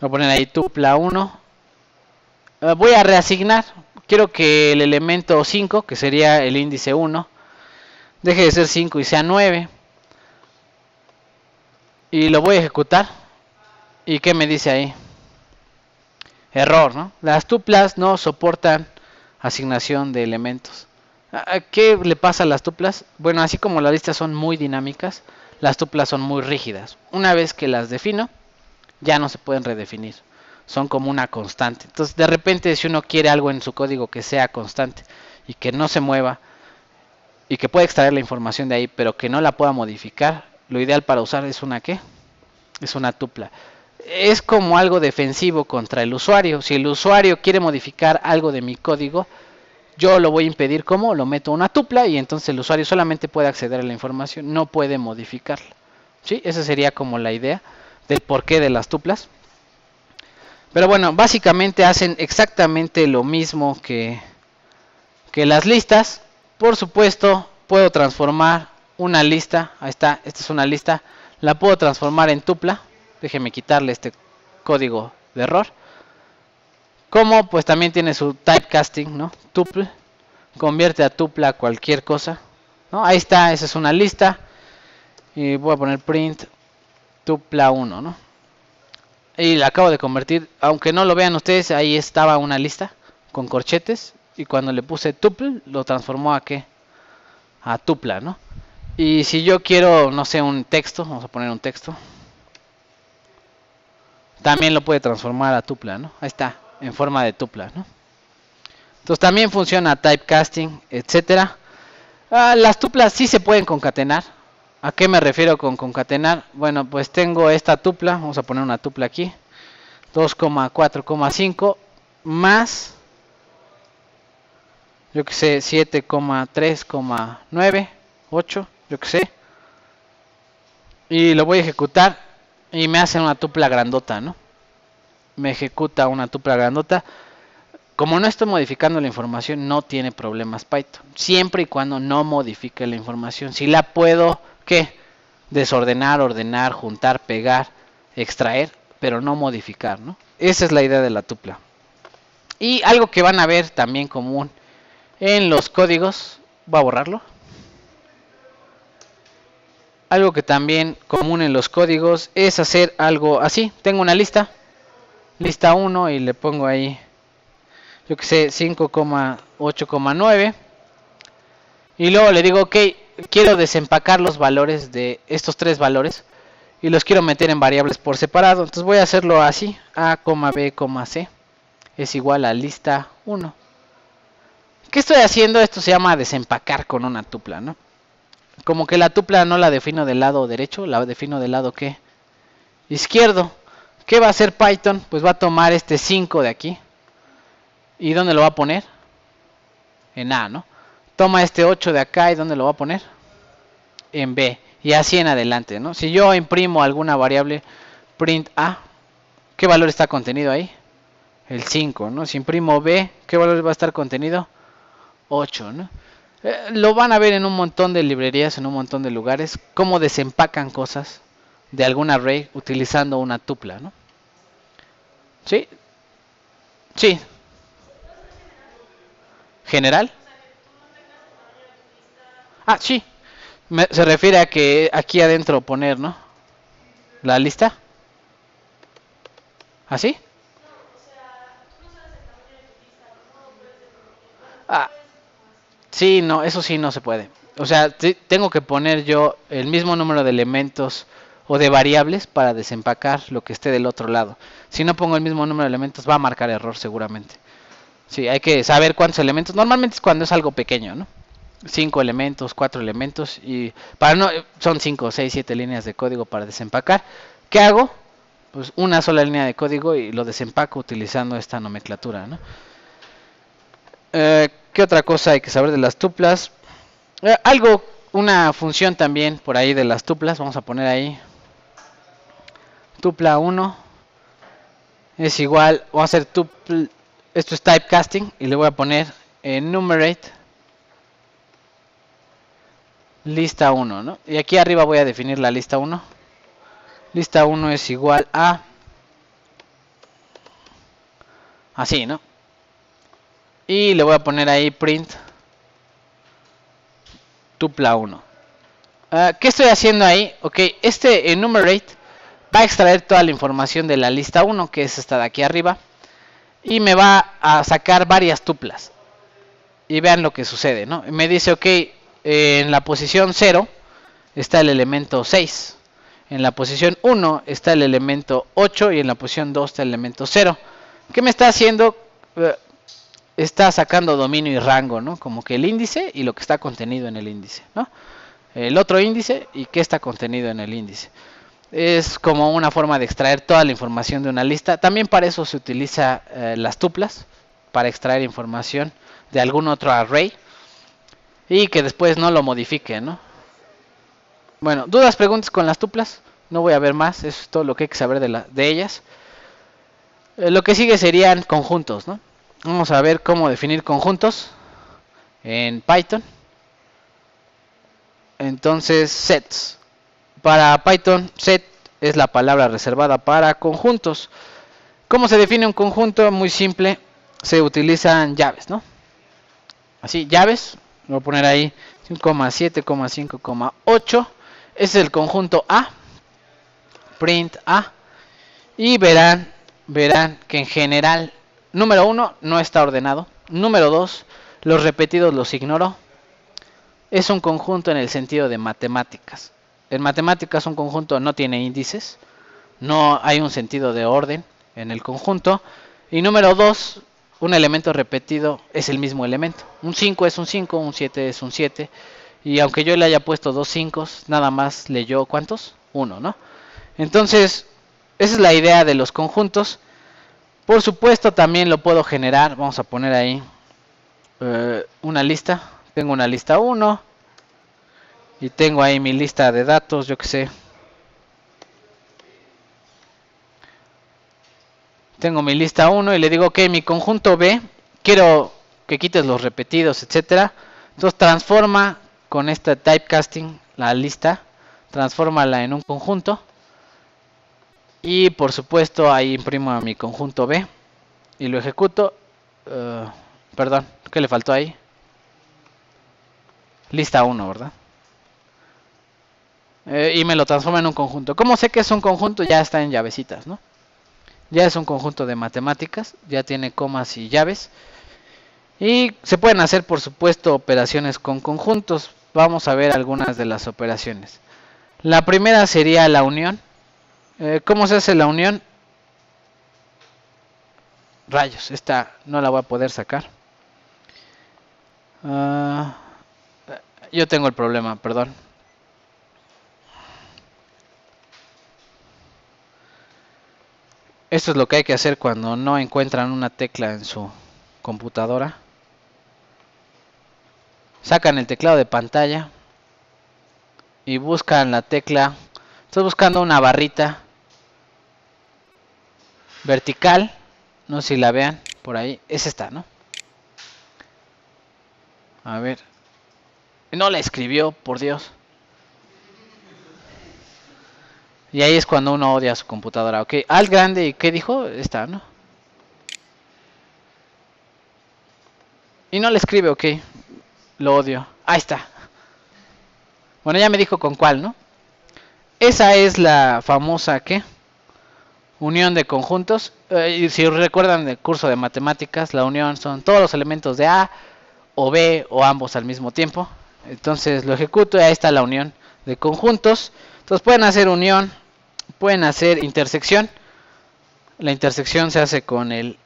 Voy a poner ahí tupla 1. Voy a reasignar. Quiero que el elemento 5, que sería el índice 1, deje de ser 5 y sea 9. Y lo voy a ejecutar. ¿Y qué me dice ahí? Error, ¿no? Las tuplas no soportan asignación de elementos. ¿Qué le pasa a las tuplas? Bueno, así como las listas son muy dinámicas, las tuplas son muy rígidas. Una vez que las defino, ya no se pueden redefinir, son como una constante. Entonces de repente si uno quiere algo en su código que sea constante y que no se mueva y que pueda extraer la información de ahí pero que no la pueda modificar, lo ideal para usar es una ¿qué? Es una tupla. Es como algo defensivo contra el usuario. Si el usuario quiere modificar algo de mi código, yo lo voy a impedir. ¿Cómo? Lo meto a una tupla y entonces el usuario solamente puede acceder a la información, no puede modificarla. ¿Sí? Esa sería como la idea del porqué de las tuplas. Pero bueno, básicamente hacen exactamente lo mismo que las listas. Por supuesto, puedo transformar una lista. Ahí está, esta es una lista. La puedo transformar en tupla. Déjeme quitarle este código de error. Como pues también tiene su typecasting, ¿no? Tuple. Convierte a tupla cualquier cosa, ¿no? Ahí está, esa es una lista. Y voy a poner print tupla 1, ¿no? Y la acabo de convertir, aunque no lo vean ustedes, ahí estaba una lista con corchetes. Y cuando le puse tuple, lo transformó a ¿qué? A tupla, ¿no? Y si yo quiero, no sé, un texto, vamos a poner un texto. También lo puede transformar a tupla, ¿no? Ahí está, en forma de tupla, ¿no? Entonces también funciona typecasting, etcétera. Las tuplas sí se pueden concatenar. ¿A qué me refiero con concatenar? Bueno, pues tengo esta tupla, vamos a poner una tupla aquí, 2,4,5 más, yo que sé, 7,3,9, 8, yo que sé. Y lo voy a ejecutar y me hace una tupla grandota, ¿no? Me ejecuta una tupla grandota. Como no estoy modificando la información, no tiene problemas Python. Siempre y cuando no modifique la información. Si la puedo, ¿qué? Desordenar, ordenar, juntar, pegar, extraer, pero no modificar, ¿no? Esa es la idea de la tupla. Y algo que van a ver también común en los códigos, voy a borrarlo. Algo que también común en los códigos es hacer algo así. Tengo una lista, lista 1 y le pongo ahí, yo que sé, 5,8,9. Y luego le digo, ok, quiero desempacar los valores de estos tres valores y los quiero meter en variables por separado. Entonces voy a hacerlo así, a, b, c es igual a lista 1. ¿Qué estoy haciendo? Esto se llama desempacar con una tupla, ¿no? Como que la tupla no la defino del lado derecho, la defino del lado ¿qué? Izquierdo. ¿Qué va a hacer Python? Pues va a tomar este 5 de aquí. ¿Y dónde lo va a poner? En A, ¿no? Toma este 8 de acá y ¿dónde lo va a poner? En B. Y así en adelante, ¿no? Si yo imprimo alguna variable print A, ¿qué valor está contenido ahí? El 5, ¿no? Si imprimo B, ¿qué valor va a estar contenido? 8, ¿no? Lo van a ver en un montón de librerías, en un montón de lugares, cómo desempacan cosas de algún array utilizando una tupla, ¿no? ¿Sí? Sí. ¿General? Ah, sí. Se refiere a que aquí adentro poner, ¿no? La lista. ¿Así? Ah, sí, no, eso sí no se puede. O sea, tengo que poner yo el mismo número de elementos o de variables para desempacar lo que esté del otro lado. Si no pongo el mismo número de elementos va a marcar error seguramente. Sí, hay que saber cuántos elementos. Normalmente es cuando es algo pequeño, ¿no? 5 elementos, 4 elementos y para no son 5, 6, 7 líneas de código para desempacar. ¿Qué hago? Pues una sola línea de código y lo desempaco utilizando esta nomenclatura, ¿no? ¿Qué otra cosa hay que saber de las tuplas? Una función también por ahí de las tuplas, vamos a poner ahí tupla 1 es igual, voy a hacer tuple, esto es typecasting y le voy a poner enumerate lista 1, ¿no? Y aquí arriba voy a definir la lista 1. Lista 1 es igual a así, ¿no? Y le voy a poner ahí print tupla 1. ¿Qué estoy haciendo ahí? Ok, este enumerate va a extraer toda la información de la lista 1, que es esta de aquí arriba, y me va a sacar varias tuplas. Y vean lo que sucede, ¿no? Me dice, ok, en la posición 0 está el elemento 6. En la posición 1 está el elemento 8 y en la posición 2 está el elemento 0. ¿Qué me está haciendo? Está sacando dominio y rango, ¿no? Como que el índice y lo que está contenido en el índice, ¿no? El otro índice y qué está contenido en el índice. Es como una forma de extraer toda la información de una lista. También para eso se utiliza las tuplas, para extraer información de algún otro array y que después no lo modifique, ¿no? Bueno, dudas, preguntas con las tuplas. No voy a ver más, eso es todo lo que hay que saber de ellas. Lo que sigue serían conjuntos, ¿no? Vamos a ver cómo definir conjuntos en Python. Entonces, sets. Para Python, set es la palabra reservada para conjuntos. ¿Cómo se define un conjunto? Muy simple. Se utilizan llaves, ¿no? Así, llaves. Voy a poner ahí 5,7,5,8. Ese es el conjunto A. Print A. Y verán que en general, número 1 no está ordenado. Número 2, los repetidos los ignoro. Es un conjunto en el sentido de matemáticas. En matemáticas un conjunto no tiene índices. No hay un sentido de orden en el conjunto. Y número 2, un elemento repetido es el mismo elemento. Un 5 es un 5, un 7 es un 7. Y aunque yo le haya puesto 2 5, nada más leyó ¿cuántos? 1, ¿no? Entonces, esa es la idea de los conjuntos. Por supuesto, también lo puedo generar. Vamos a poner ahí una lista. Tengo una lista 1. Y tengo ahí mi lista de datos, yo que sé. Tengo mi lista 1 y le digo, ok, mi conjunto B, quiero que quites los repetidos, etcétera. Entonces transforma con este typecasting la lista, transfórmala en un conjunto. Y por supuesto ahí imprimo a mi conjunto B y lo ejecuto. Perdón, ¿qué le faltó ahí? Lista 1, ¿verdad? Y me lo transforma en un conjunto. ¿Cómo sé que es un conjunto? Ya está en llavecitas, ¿no? Ya es un conjunto de matemáticas, ya tiene comas y llaves. Y se pueden hacer, por supuesto, operaciones con conjuntos. Vamos a ver algunas de las operaciones. La primera sería la unión. ¿Cómo se hace la unión? Rayos, esta no la voy a poder sacar. Yo tengo el problema, perdón. Esto es lo que hay que hacer cuando no encuentran una tecla en su computadora. Sacan el teclado de pantalla y buscan la tecla. Estoy buscando una barrita vertical. No sé si la vean por ahí. Es esta, ¿no? A ver. No la escribió, por Dios. Y ahí es cuando uno odia su computadora. Ok, alt grande, ¿y qué dijo? Esta, ¿no? Y no la escribe, ok. Lo odio. Ahí está. Bueno, ya me dijo con cuál, ¿no? Esa es la famosa, ¿qué? Unión de conjuntos. Y si recuerdan del curso de matemáticas, la unión son todos los elementos de A o B o ambos al mismo tiempo. Entonces lo ejecuto y ahí está la unión de conjuntos. Entonces pueden hacer unión, pueden hacer intersección. La intersección se hace con el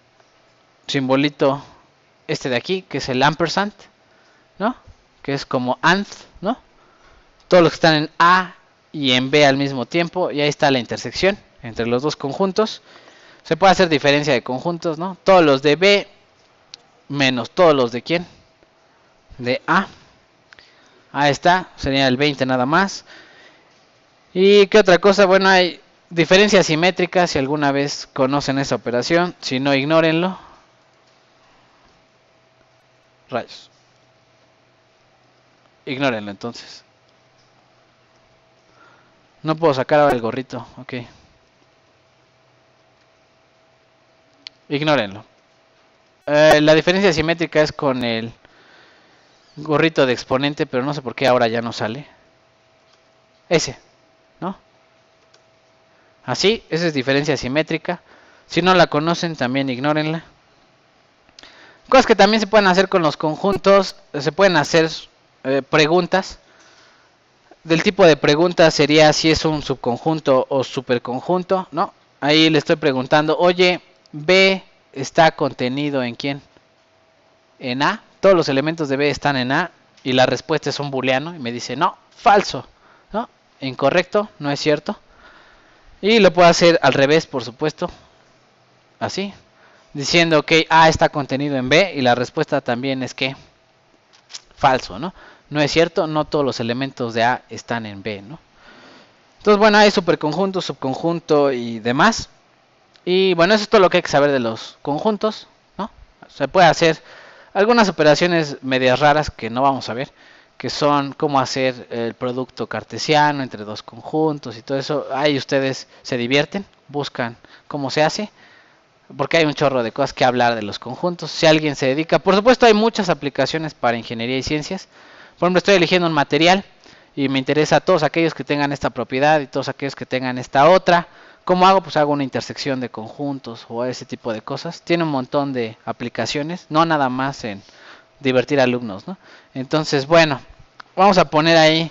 simbolito este de aquí, que es el ampersand, ¿no? Que es como AND, ¿no? Todos los que están en A y en B al mismo tiempo, y ahí está la intersección entre los dos conjuntos. Se puede hacer diferencia de conjuntos, ¿no? Todos los de B menos todos los de ¿quién? De A. Ahí está, sería el 20 nada más. ¿Y qué otra cosa? Bueno, hay diferencias simétricas, si alguna vez conocen esa operación. Si no, ignórenlo. Rayos. Ignórenlo entonces. No puedo sacar ahora el gorrito, ok. Ignórenlo. La diferencia simétrica es con el gorrito de exponente, pero no sé por qué ahora ya no sale. Ese, ¿no? Así, esa es diferencia simétrica. Si no la conocen, también ignórenla. Cosas que también se pueden hacer con los conjuntos. Se pueden hacer preguntas. del tipo de pregunta sería si es un subconjunto o superconjunto, ¿no? Ahí le estoy preguntando, oye, B está contenido en ¿quién? En A. Todos los elementos de B están en A y la respuesta es un booleano y me dice, no, falso, ¿no? Incorrecto, no es cierto. Y lo puedo hacer al revés, por supuesto, así, diciendo que A está contenido en B y la respuesta también es que falso, ¿no? No es cierto, no todos los elementos de A están en B, ¿no? Entonces, bueno, hay superconjunto, subconjunto y demás. Y bueno, eso es todo lo que hay que saber de los conjuntos, ¿no? Se puede hacer algunas operaciones medias raras que no vamos a ver, que son cómo hacer el producto cartesiano entre dos conjuntos y todo eso. Ahí ustedes se divierten, buscan cómo se hace, porque hay un chorro de cosas que hablar de los conjuntos. Si alguien se dedica, por supuesto hay muchas aplicaciones para ingeniería y ciencias. Por ejemplo, estoy eligiendo un material y me interesa a todos aquellos que tengan esta propiedad y todos aquellos que tengan esta otra. ¿Cómo hago? Pues hago una intersección de conjuntos o ese tipo de cosas. Tiene un montón de aplicaciones, no nada más en divertir a alumnos, ¿no? Entonces, bueno, vamos a poner ahí.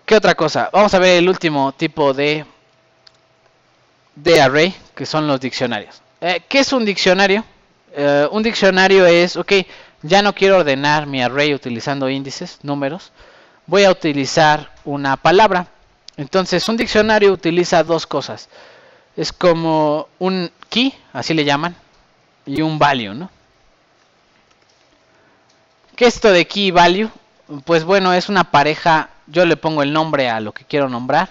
¿Qué otra cosa? Vamos a ver el último tipo de array, que son los diccionarios. ¿Qué es un diccionario? Un diccionario es, ok, ya no quiero ordenar mi array utilizando índices, números. Voy a utilizar una palabra. Entonces, un diccionario utiliza dos cosas. Es como un key, así le llaman, y un value, ¿no? ¿Qué es esto de key y value? Pues bueno, es una pareja, yo le pongo el nombre a lo que quiero nombrar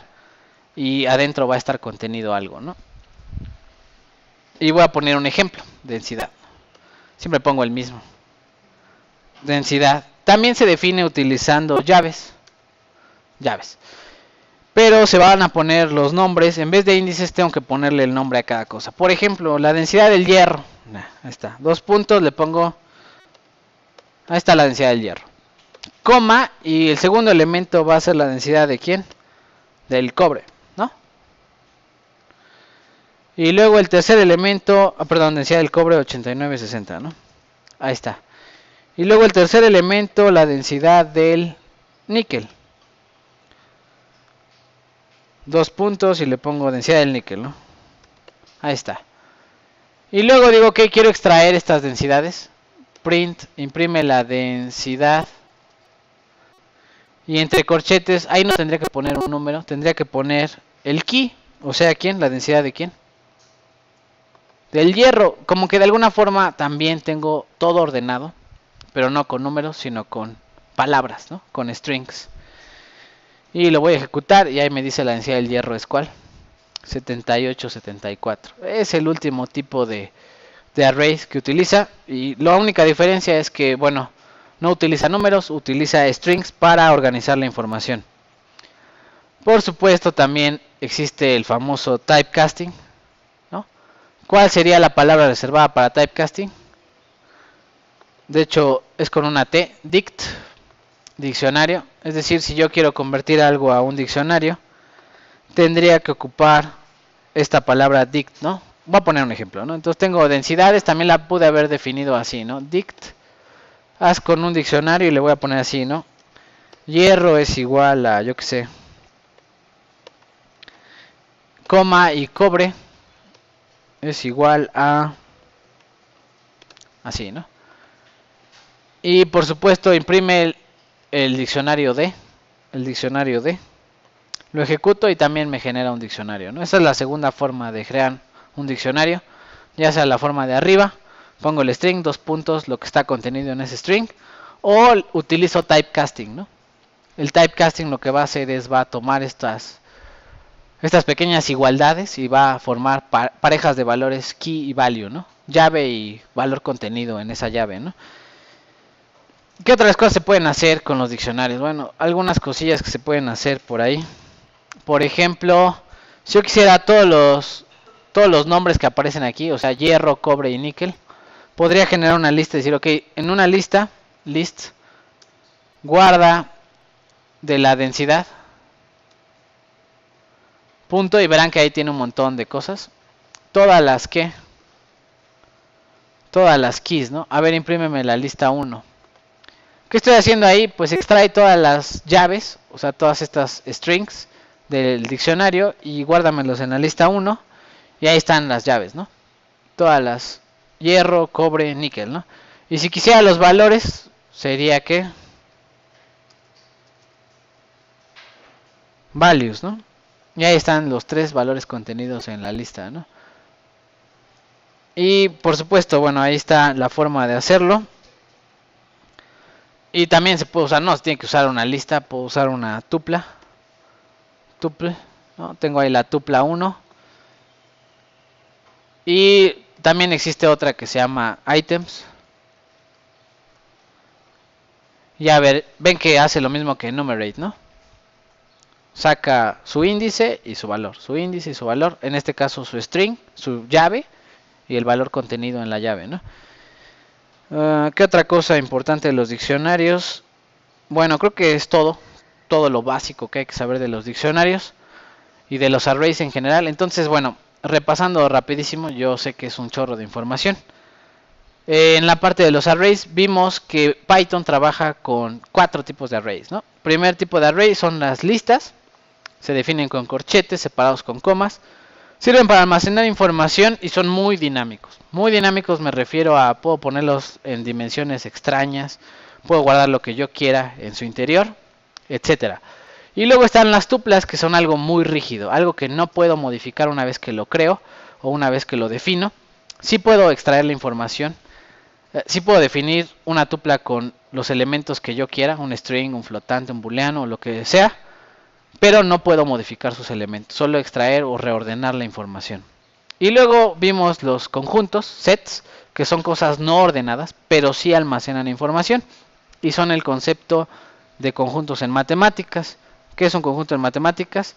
y adentro va a estar contenido algo, ¿no? Y voy a poner un ejemplo, densidad. Siempre pongo el mismo. Densidad. También se define utilizando llaves. Llaves. Pero se van a poner los nombres. En vez de índices tengo que ponerle el nombre a cada cosa. Por ejemplo, la densidad del hierro. Ahí está. 2 puntos, le pongo. Ahí está la densidad del hierro. Coma. Y el segundo elemento va a ser la densidad de ¿quién? Del cobre, ¿no? Y luego el tercer elemento, perdón, densidad del cobre 8960, ¿no? Ahí está. Y luego el tercer elemento, la densidad del níquel. 2 puntos y le pongo densidad del níquel, ¿no? Ahí está. Y luego digo que quiero extraer estas densidades. Print, imprime la densidad. Y entre corchetes, ahí no tendría que poner un número, tendría que poner el key. O sea, ¿quién? La densidad de ¿quién? Del hierro. Como que de alguna forma también tengo todo ordenado, pero no con números, sino con palabras, ¿no? Con strings. Y lo voy a ejecutar y ahí me dice la densidad del hierro es ¿cuál? 7874. Es el último tipo de arrays que utiliza. Y la única diferencia es que, bueno, no utiliza números, utiliza strings para organizar la información. Por supuesto también existe el famoso typecasting, ¿no? ¿Cuál sería la palabra reservada para typecasting? De hecho es con una T, dict, diccionario. Es decir, si yo quiero convertir algo a un diccionario, tendría que ocupar esta palabra dict, ¿no? Voy a poner un ejemplo, ¿no? Entonces tengo densidades, también la pude haber definido así, ¿no? Dict, haz con un diccionario y le voy a poner así, ¿no? Hierro es igual a, yo qué sé, coma y cobre es igual a, así, ¿no? Y por supuesto imprime el diccionario de, lo ejecuto y también me genera un diccionario, ¿no? Esa es la segunda forma de crear un diccionario, ya sea la forma de arriba, pongo el string, 2 puntos, lo que está contenido en ese string, o utilizo typecasting, ¿no? El typecasting lo que va a hacer es va a tomar estas pequeñas igualdades y va a formar parejas de valores key y value, ¿no? Llave y valor contenido en esa llave, ¿no? ¿Qué otras cosas se pueden hacer con los diccionarios? Bueno, algunas cosillas que se pueden hacer por ahí. Por ejemplo, si yo quisiera todos los nombres que aparecen aquí, o sea, hierro, cobre y níquel, podría generar una lista y decir, ok, en una lista, list, guarda de la densidad, punto, y verán que ahí tiene un montón de cosas. Todas las keys, ¿no? A ver, imprímeme la lista 1. ¿Qué ¿Qué estoy haciendo ahí? Pues extrae todas las llaves, o sea, todas estas strings del diccionario y guárdamelos en la lista 1 y ahí están las llaves, ¿no? Todas las hierro, cobre, níquel, ¿no? Y si quisiera los valores, sería que values, ¿no? Y ahí están los 3 valores contenidos en la lista, ¿no? Y por supuesto, bueno, ahí está la forma de hacerlo. Y también se puede usar, no se tiene que usar una lista, puedo usar una tuple, ¿no? Tengo ahí la tupla 1. Y también existe otra que se llama items. Y a ver, ven que hace lo mismo que enumerate, ¿no? Saca su índice y su valor, su índice y su valor, en este caso su string, su llave y el valor contenido en la llave, ¿no? ¿Qué otra cosa importante de los diccionarios? Bueno, creo que es todo lo básico que hay que saber de los diccionarios y de los arrays en general. Entonces, bueno, repasando rapidísimo, yo sé que es un chorro de información. En la parte de los arrays vimos que Python trabaja con 4 tipos de arrays, ¿no? Primer tipo de array son las listas, se definen con corchetes separados con comas. Sirven para almacenar información y son muy dinámicos. Muy dinámicos me refiero a puedo ponerlos en dimensiones extrañas, puedo guardar lo que yo quiera en su interior, etcétera. Y luego están las tuplas, que son algo muy rígido, algo que no puedo modificar una vez que lo creo o una vez que lo defino. Sí puedo extraer la información, sí puedo definir una tupla con los elementos que yo quiera, un string, un flotante, un booleano o lo que sea, pero no puedo modificar sus elementos, solo extraer o reordenar la información. Y luego vimos los conjuntos, sets, que son cosas no ordenadas, pero sí almacenan información. Y son el concepto de conjuntos en matemáticas. ¿Qué es un conjunto en matemáticas?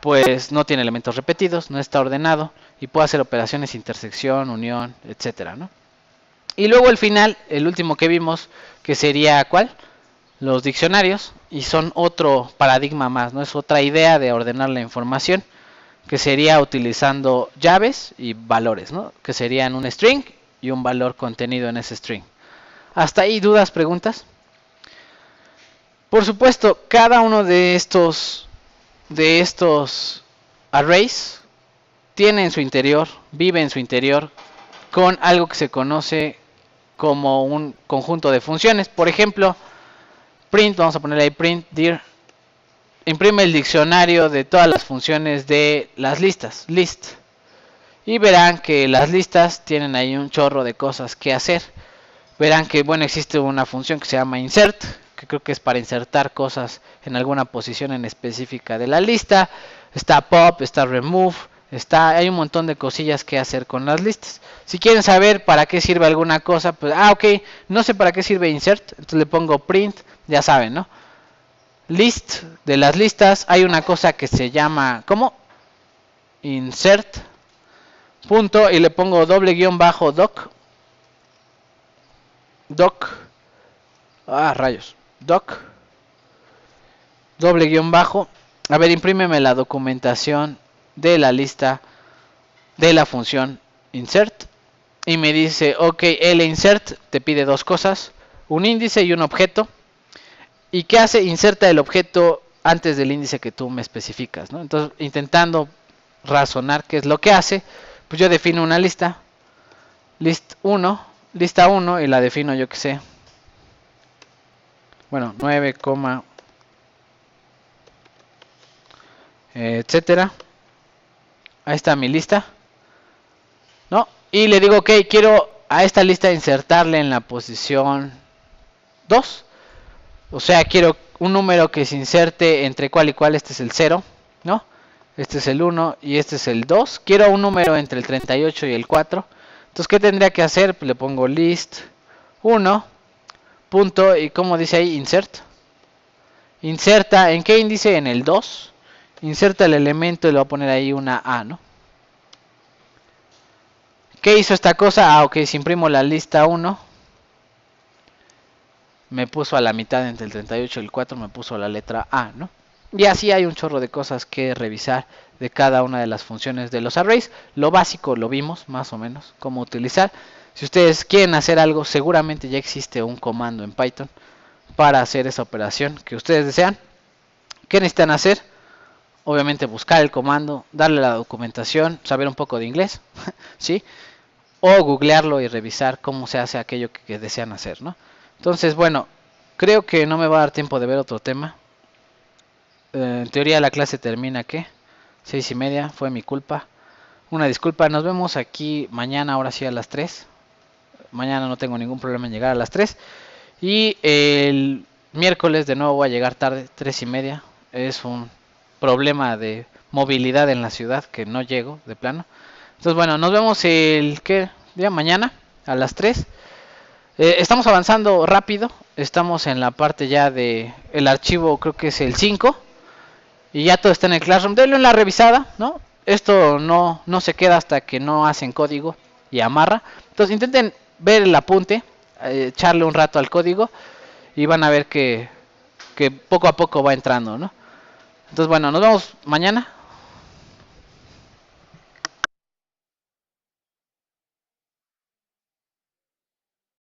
Pues no tiene elementos repetidos, no está ordenado y puede hacer operaciones intersección, unión, etcétera, ¿no? Y luego el final, el último que vimos, que sería ¿cuál? Los diccionarios, y son otro paradigma más, ¿no? Es otra idea de ordenar la información, que sería utilizando llaves y valores, ¿no? Que serían un string y un valor contenido en ese string. ¿Hasta ahí dudas, preguntas? Por supuesto, cada uno de estos arrays tiene en su interior, vive en su interior con algo que se conoce como un conjunto de funciones. Por ejemplo, print, vamos a ponerle ahí print dir, imprime el diccionario de todas las funciones de las listas, list. Y verán que las listas tienen ahí un chorro de cosas que hacer. Verán que, bueno, existe una función que se llama insert, que creo que es para insertar cosas en alguna posición en específica de la lista. Está pop, está remove, hay un montón de cosillas que hacer con las listas. Si quieren saber para qué sirve alguna cosa, pues, ok, no sé para qué sirve insert, entonces le pongo print, ya saben, ¿no? List, de las listas, hay una cosa que se llama, ¿cómo? Insert, punto, y le pongo doble guión bajo doc, rayos, doc, doble guión bajo, a ver, imprímeme la documentación de la lista de la función insert, y me dice, ok, el insert te pide dos cosas, un índice y un objeto. ¿Y qué hace? Inserta el objeto antes del índice que tú me especificas, ¿no? Entonces, intentando razonar qué es lo que hace, pues yo defino una lista, lista 1, y la defino, yo que sé, bueno, 9, etcétera. Ahí está mi lista, ¿no? Y le digo, ok, quiero a esta lista insertarle en la posición 2. O sea, quiero un número que se inserte entre cuál y cuál. Este es el 0, ¿no? Este es el 1 y este es el 2. Quiero un número entre el 38 y el 4. Entonces, ¿qué tendría que hacer? Pues le pongo list 1, punto, y como dice ahí, insert. Inserta, ¿en qué índice? En el 2. Inserta el elemento y le voy a poner ahí una A, ¿no? ¿Qué hizo esta cosa? Ok, si imprimo la lista 1, me puso a la mitad entre el 38 y el 4, me puso la letra A, ¿no? Y así hay un chorro de cosas que revisar de cada una de las funciones de los arrays. Lo básico lo vimos, más o menos, cómo utilizar. Si ustedes quieren hacer algo, seguramente ya existe un comando en Python para hacer esa operación que ustedes desean. ¿Qué necesitan hacer? Obviamente buscar el comando, darle la documentación, saber un poco de inglés, ¿sí? O googlearlo y revisar cómo se hace aquello que desean hacer, ¿no? Entonces, bueno, creo que no me va a dar tiempo de ver otro tema. En teoría la clase termina, ¿qué? 6:30, fue mi culpa. Una disculpa, nos vemos aquí mañana, ahora sí a las 3. Mañana no tengo ningún problema en llegar a las 3. Y el miércoles de nuevo voy a llegar tarde, 3:30. Es un problema de movilidad en la ciudad que no llego de plano. Entonces, bueno, nos vemos el ¿qué día? Mañana a las 3. Estamos avanzando rápido. Estamos en la parte ya de el archivo, creo que es el 5. Y ya todo está en el Classroom. Denle una revisada, ¿no? Esto no se queda hasta que no hacen código y amarra. Entonces intenten ver el apunte, echarle un rato al código y van a ver que poco a poco va entrando, ¿no? Entonces, bueno, nos vemos mañana.